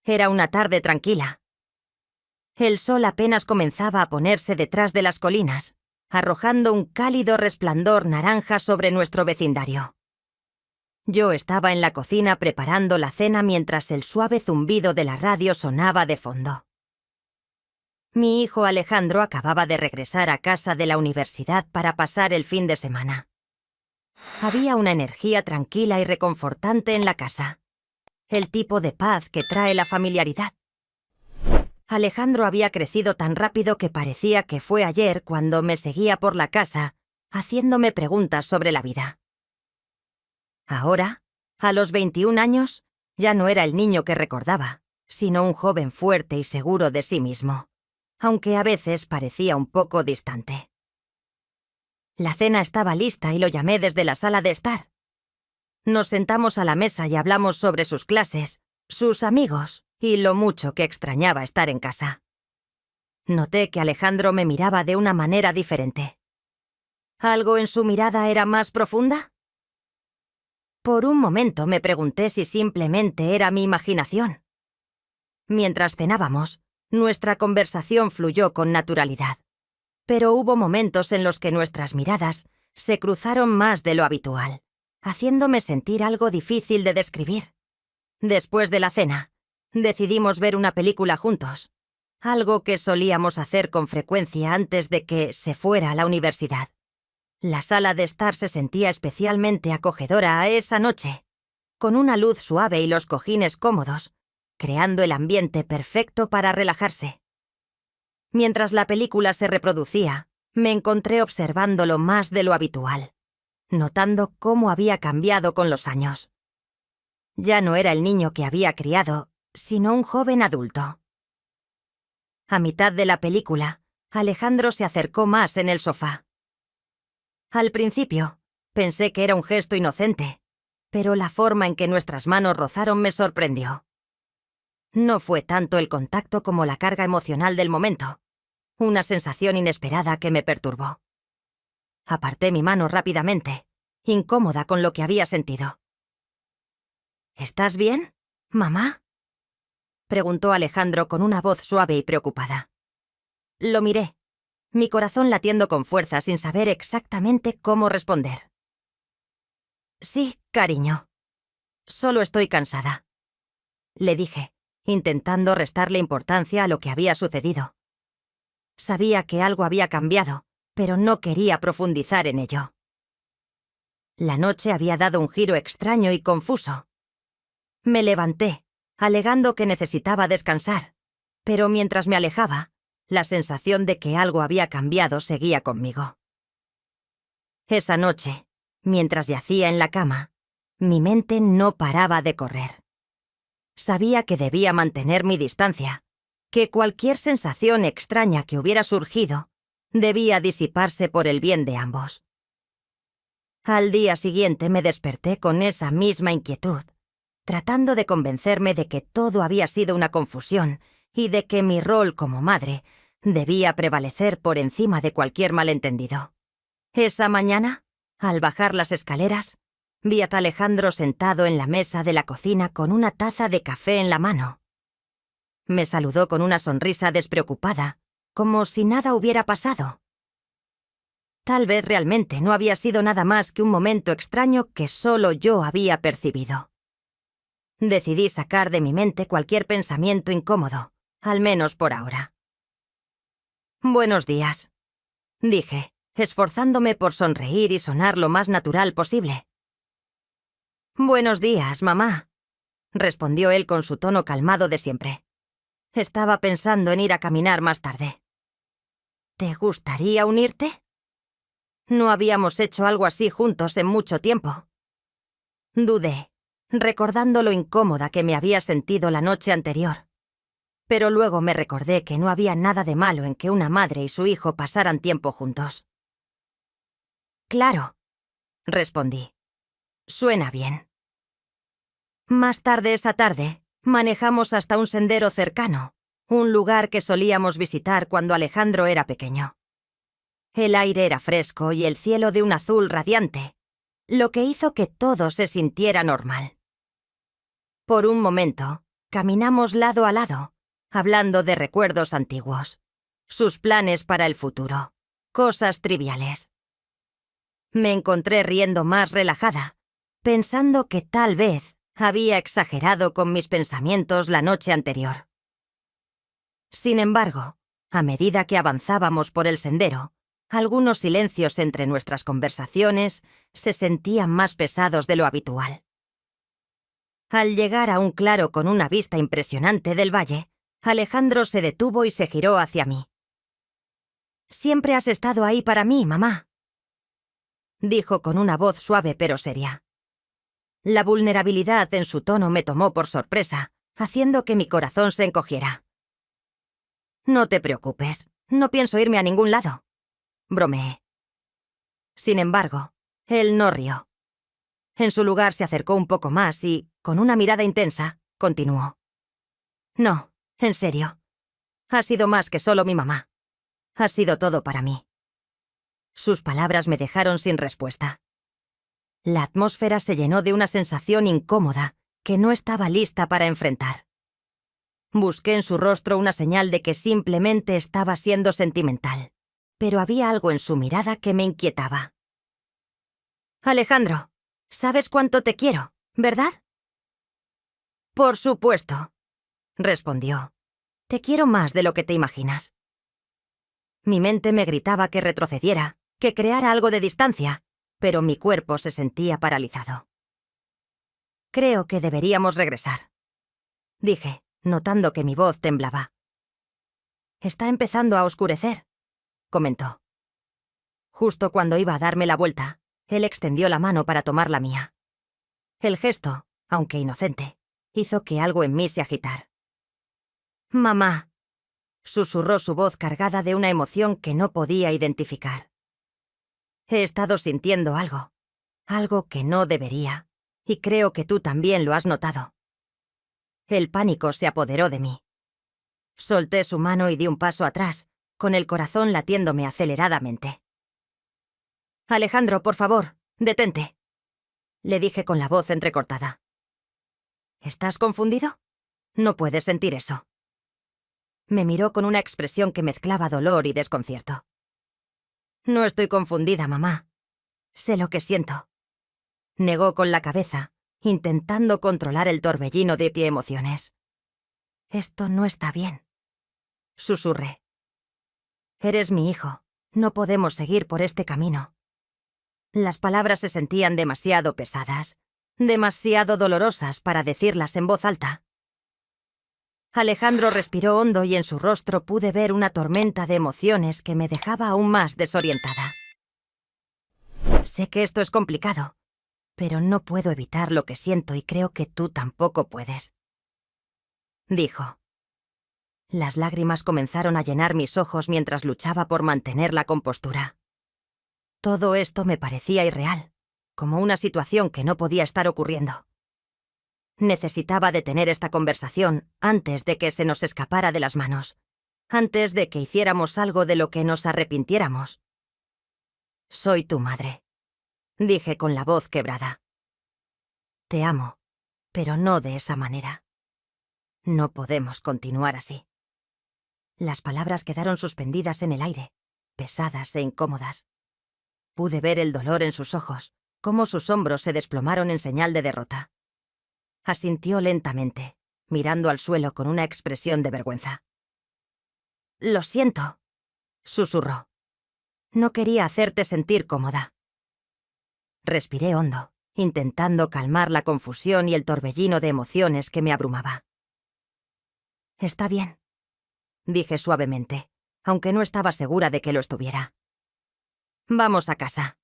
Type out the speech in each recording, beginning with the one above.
Era una tarde tranquila. El sol apenas comenzaba a ponerse detrás de las colinas, arrojando un cálido resplandor naranja sobre nuestro vecindario. Yo estaba en la cocina preparando la cena mientras el suave zumbido de la radio sonaba de fondo. Mi hijo Alejandro acababa de regresar a casa de la universidad para pasar el fin de semana. Había una energía tranquila y reconfortante en la casa, el tipo de paz que trae la familiaridad. Alejandro había crecido tan rápido que parecía que fue ayer cuando me seguía por la casa, haciéndome preguntas sobre la vida. Ahora, a los 21 años, ya no era el niño que recordaba, sino un joven fuerte y seguro de sí mismo, aunque a veces parecía un poco distante. La cena estaba lista y lo llamé desde la sala de estar. Nos sentamos a la mesa y hablamos sobre sus clases, sus amigos y lo mucho que extrañaba estar en casa. Noté que Alejandro me miraba de una manera diferente. ¿Algo en su mirada era más profunda? Por un momento me pregunté si simplemente era mi imaginación. Mientras cenábamos, nuestra conversación fluyó con naturalidad, pero hubo momentos en los que nuestras miradas se cruzaron más de lo habitual, haciéndome sentir algo difícil de describir. Después de la cena, decidimos ver una película juntos, algo que solíamos hacer con frecuencia antes de que se fuera a la universidad. La sala de estar se sentía especialmente acogedora a esa noche, con una luz suave y los cojines cómodos, creando el ambiente perfecto para relajarse. Mientras la película se reproducía, me encontré observándolo más de lo habitual, notando cómo había cambiado con los años. Ya no era el niño que había criado, sino un joven adulto. A mitad de la película, Alejandro se acercó más en el sofá. Al principio, pensé que era un gesto inocente, pero la forma en que nuestras manos rozaron me sorprendió. No fue tanto el contacto como la carga emocional del momento, una sensación inesperada que me perturbó. Aparté mi mano rápidamente, incómoda con lo que había sentido. ¿Estás bien, mamá?, preguntó Alejandro con una voz suave y preocupada. Lo miré, mi corazón latiendo con fuerza sin saber exactamente cómo responder. Sí, cariño. Solo estoy cansada, le dije, intentando restarle importancia a lo que había sucedido. Sabía que algo había cambiado, pero no quería profundizar en ello. La noche había dado un giro extraño y confuso. Me levanté, alegando que necesitaba descansar, pero mientras me alejaba, la sensación de que algo había cambiado seguía conmigo. Esa noche, mientras yacía en la cama, mi mente no paraba de correr. Sabía que debía mantener mi distancia, que cualquier sensación extraña que hubiera surgido debía disiparse por el bien de ambos. Al día siguiente me desperté con esa misma inquietud, tratando de convencerme de que todo había sido una confusión y de que mi rol como madre debía prevalecer por encima de cualquier malentendido. Esa mañana, al bajar las escaleras, vi a Alejandro sentado en la mesa de la cocina con una taza de café en la mano. Me saludó con una sonrisa despreocupada, como si nada hubiera pasado. Tal vez realmente no había sido nada más que un momento extraño que solo yo había percibido. Decidí sacar de mi mente cualquier pensamiento incómodo, al menos por ahora. «Buenos días», dije, esforzándome por sonreír y sonar lo más natural posible. «Buenos días, mamá», respondió él con su tono calmado de siempre. Estaba pensando en ir a caminar más tarde. ¿Te gustaría unirte? No habíamos hecho algo así juntos en mucho tiempo. Dudé, recordando lo incómoda que me había sentido la noche anterior. Pero luego me recordé que no había nada de malo en que una madre y su hijo pasaran tiempo juntos. «Claro», respondí. «Suena bien». Más tarde esa tarde, manejamos hasta un sendero cercano, un lugar que solíamos visitar cuando Alejandro era pequeño. El aire era fresco y el cielo de un azul radiante, lo que hizo que todo se sintiera normal. Por un momento, Caminamos lado a lado, hablando de recuerdos antiguos, sus planes para el futuro, cosas triviales. Me encontré riendo más relajada, pensando que tal vez había exagerado con mis pensamientos la noche anterior. Sin embargo, a medida que avanzábamos por el sendero, algunos silencios entre nuestras conversaciones se sentían más pesados de lo habitual. Al llegar a un claro con una vista impresionante del valle, Alejandro se detuvo y se giró hacia mí. «Siempre has estado ahí para mí, mamá», dijo con una voz suave pero seria. La vulnerabilidad en su tono me tomó por sorpresa, haciendo que mi corazón se encogiera. «No te preocupes, no pienso irme a ningún lado», bromeé. Sin embargo, él no rió. En su lugar se acercó un poco más y, con una mirada intensa, continuó. «No, en serio. Has sido más que solo mi mamá. Has sido todo para mí». Sus palabras me dejaron sin respuesta. La atmósfera se llenó de una sensación incómoda que no estaba lista para enfrentar. Busqué en su rostro una señal de que simplemente estaba siendo sentimental, pero había algo en su mirada que me inquietaba. «Alejandro, sabes cuánto te quiero, ¿verdad?» «Por supuesto», respondió. «Te quiero más de lo que te imaginas». Mi mente me gritaba que retrocediera, que creara algo de distancia, pero mi cuerpo se sentía paralizado. «Creo que deberíamos regresar», dije, notando que mi voz temblaba. «Está empezando a oscurecer», comentó. Justo cuando iba a darme la vuelta, él extendió la mano para tomar la mía. El gesto, aunque inocente, hizo que algo en mí se agitara. «Mamá», susurró su voz cargada de una emoción que no podía identificar. «He estado sintiendo algo que no debería, y creo que tú también lo has notado». El pánico se apoderó de mí. Solté su mano y di un paso atrás, con el corazón latiéndome aceleradamente. «Alejandro, por favor, detente», le dije con la voz entrecortada. «¿Estás confundido? No puedes sentir eso». Me miró con una expresión que mezclaba dolor y desconcierto. «No estoy confundida, mamá. Sé lo que siento», negó con la cabeza, intentando controlar el torbellino de emociones. «Esto no está bien», susurré. «Eres mi hijo. No podemos seguir por este camino». Las palabras se sentían demasiado pesadas, demasiado dolorosas para decirlas en voz alta. Alejandro respiró hondo y en su rostro pude ver una tormenta de emociones que me dejaba aún más desorientada. «Sé que esto es complicado, pero no puedo evitar lo que siento y creo que tú tampoco puedes», dijo. Las lágrimas comenzaron a llenar mis ojos mientras luchaba por mantener la compostura. Todo esto me parecía irreal, como una situación que no podía estar ocurriendo. Necesitaba detener esta conversación antes de que se nos escapara de las manos, antes de que hiciéramos algo de lo que nos arrepintiéramos. «Soy tu madre», dije con la voz quebrada. «Te amo, pero no de esa manera. No podemos continuar así». Las palabras quedaron suspendidas en el aire, pesadas e incómodas. Pude ver el dolor en sus ojos, cómo sus hombros se desplomaron en señal de derrota. Asintió lentamente, mirando al suelo con una expresión de vergüenza. «Lo siento», susurró. «No quería hacerte sentir cómoda». Respiré hondo, intentando calmar la confusión y el torbellino de emociones que me abrumaba. «Está bien», dije suavemente, aunque no estaba segura de que lo estuviera. «Vamos a casa».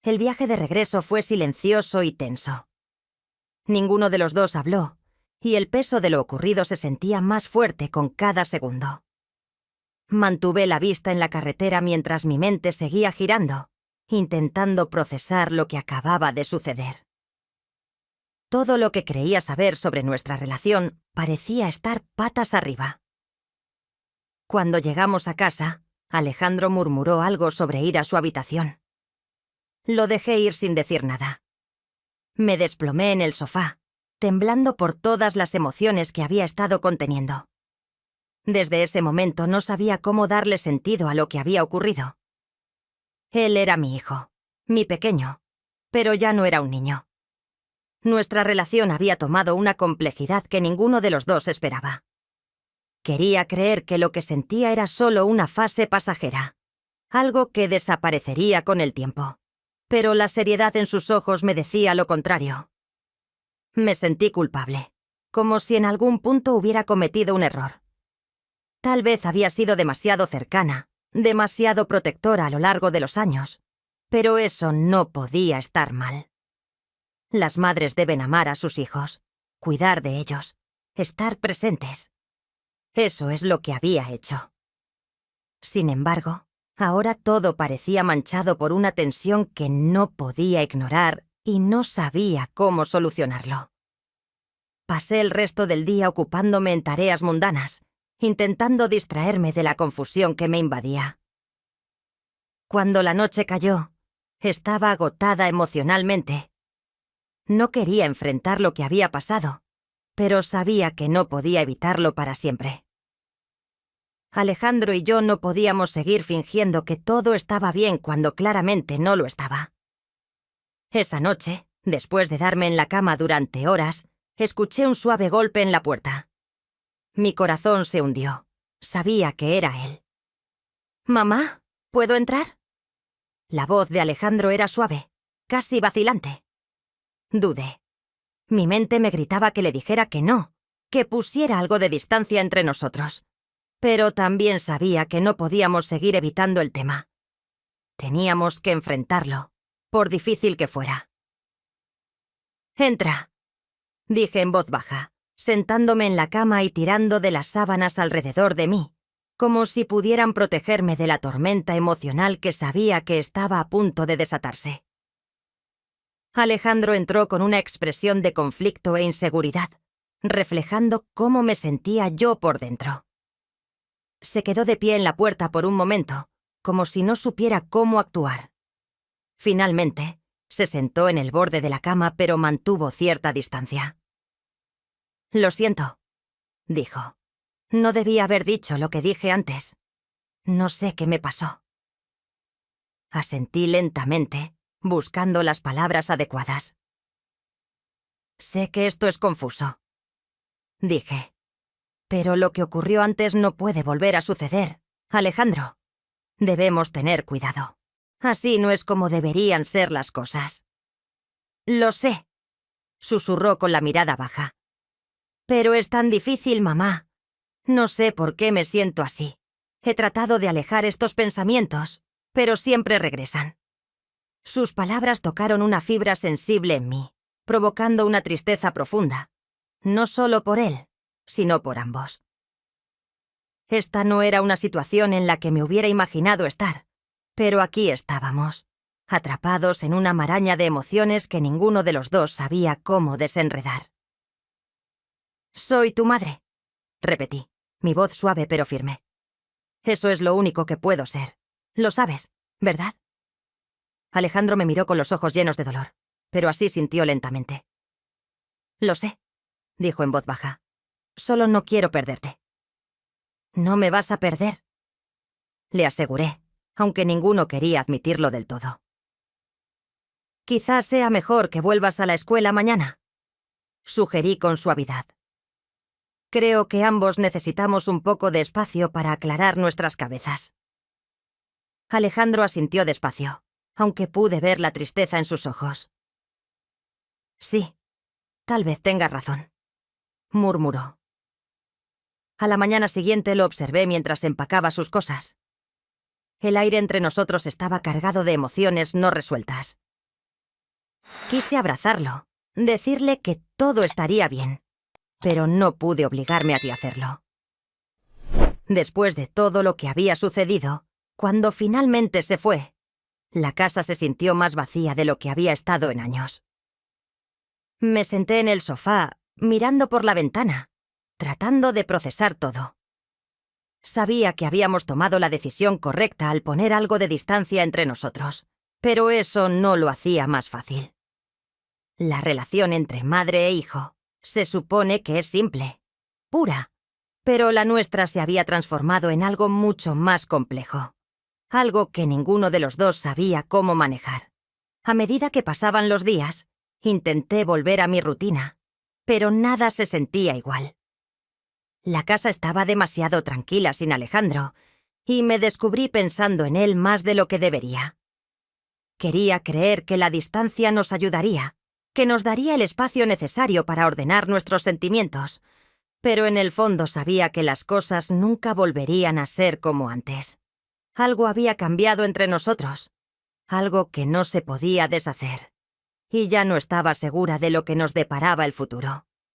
El viaje de regreso fue silencioso y tenso. Ninguno de los dos habló, y el peso de lo ocurrido se sentía más fuerte con cada segundo. Mantuve la vista en la carretera mientras mi mente seguía girando, intentando procesar lo que acababa de suceder. Todo lo que creía saber sobre nuestra relación parecía estar patas arriba. Cuando llegamos a casa, Alejandro murmuró algo sobre ir a su habitación. Lo dejé ir sin decir nada. Me desplomé en el sofá, temblando por todas las emociones que había estado conteniendo. Desde ese momento no sabía cómo darle sentido a lo que había ocurrido. Él era mi hijo, mi pequeño, pero ya no era un niño. Nuestra relación había tomado una complejidad que ninguno de los dos esperaba. Quería creer que lo que sentía era solo una fase pasajera, algo que desaparecería con el tiempo, pero la seriedad en sus ojos me decía lo contrario. Me sentí culpable, como si en algún punto hubiera cometido un error. Tal vez había sido demasiado cercana, demasiado protectora a lo largo de los años, pero eso no podía estar mal. Las madres deben amar a sus hijos, cuidar de ellos, estar presentes. Eso es lo que había hecho. Sin embargo, ahora todo parecía manchado por una tensión que no podía ignorar y no sabía cómo solucionarlo. Pasé el resto del día ocupándome en tareas mundanas, intentando distraerme de la confusión que me invadía. Cuando la noche cayó, estaba agotada emocionalmente. No quería enfrentar lo que había pasado, pero sabía que no podía evitarlo para siempre. Alejandro y yo no podíamos seguir fingiendo que todo estaba bien cuando claramente no lo estaba. Esa noche, después de darme en la cama durante horas, escuché un suave golpe en la puerta. Mi corazón se hundió. Sabía que era él. «Mamá, ¿puedo entrar?» La voz de Alejandro era suave, casi vacilante. Dudé. Mi mente me gritaba que le dijera que no, que pusiera algo de distancia entre nosotros. Pero también sabía que no podíamos seguir evitando el tema. Teníamos que enfrentarlo, por difícil que fuera. «Entra», dije en voz baja, sentándome en la cama y tirando de las sábanas alrededor de mí, como si pudieran protegerme de la tormenta emocional que sabía que estaba a punto de desatarse. Alejandro entró con una expresión de conflicto e inseguridad, reflejando cómo me sentía yo por dentro. Se quedó de pie en la puerta por un momento, como si no supiera cómo actuar. Finalmente, se sentó en el borde de la cama, pero mantuvo cierta distancia. «Lo siento», dijo. «No debía haber dicho lo que dije antes. No sé qué me pasó». Asentí lentamente, buscando las palabras adecuadas. «Sé que esto es confuso», dije. «Pero lo que ocurrió antes no puede volver a suceder, Alejandro. Debemos tener cuidado. Así no es como deberían ser las cosas». «Lo sé», susurró con la mirada baja. «Pero es tan difícil, mamá. No sé por qué me siento así. He tratado de alejar estos pensamientos, pero siempre regresan». Sus palabras tocaron una fibra sensible en mí, provocando una tristeza profunda, no solo por él, sino por ambos. Esta no era una situación en la que me hubiera imaginado estar, pero aquí estábamos, atrapados en una maraña de emociones que ninguno de los dos sabía cómo desenredar. «Soy tu madre», repetí, mi voz suave pero firme. «Eso es lo único que puedo ser. Lo sabes, ¿verdad?» Alejandro me miró con los ojos llenos de dolor, pero así sintió lentamente. «Lo sé», dijo en voz baja. «Solo no quiero perderte». «No me vas a perder», le aseguré, aunque ninguno quería admitirlo del todo. «Quizás sea mejor que vuelvas a la escuela mañana», sugerí con suavidad. «Creo que ambos necesitamos un poco de espacio para aclarar nuestras cabezas». Alejandro asintió despacio, aunque pude ver la tristeza en sus ojos. «Sí, tal vez tengas razón», murmuró. A la mañana siguiente lo observé mientras empacaba sus cosas. El aire entre nosotros estaba cargado de emociones no resueltas. Quise abrazarlo, decirle que todo estaría bien, pero no pude obligarme a hacerlo. Después de todo lo que había sucedido, cuando finalmente se fue, la casa se sintió más vacía de lo que había estado en años. Me senté en el sofá, mirando por la ventana, tratando de procesar todo. Sabía que habíamos tomado la decisión correcta al poner algo de distancia entre nosotros, pero eso no lo hacía más fácil. La relación entre madre e hijo Se supone que es simple, pura, pero la nuestra se había transformado en algo mucho más complejo. Algo que ninguno de los dos sabía cómo manejar. A medida que pasaban los días, intenté volver a mi rutina, pero nada se sentía igual. La casa estaba demasiado tranquila sin Alejandro, y me descubrí pensando en él más de lo que debería. Quería creer que la distancia nos ayudaría, que nos daría el espacio necesario para ordenar nuestros sentimientos, pero en el fondo sabía que las cosas nunca volverían a ser como antes. Algo había cambiado entre nosotros, algo que no se podía deshacer, y ya no estaba segura de lo que nos deparaba el futuro.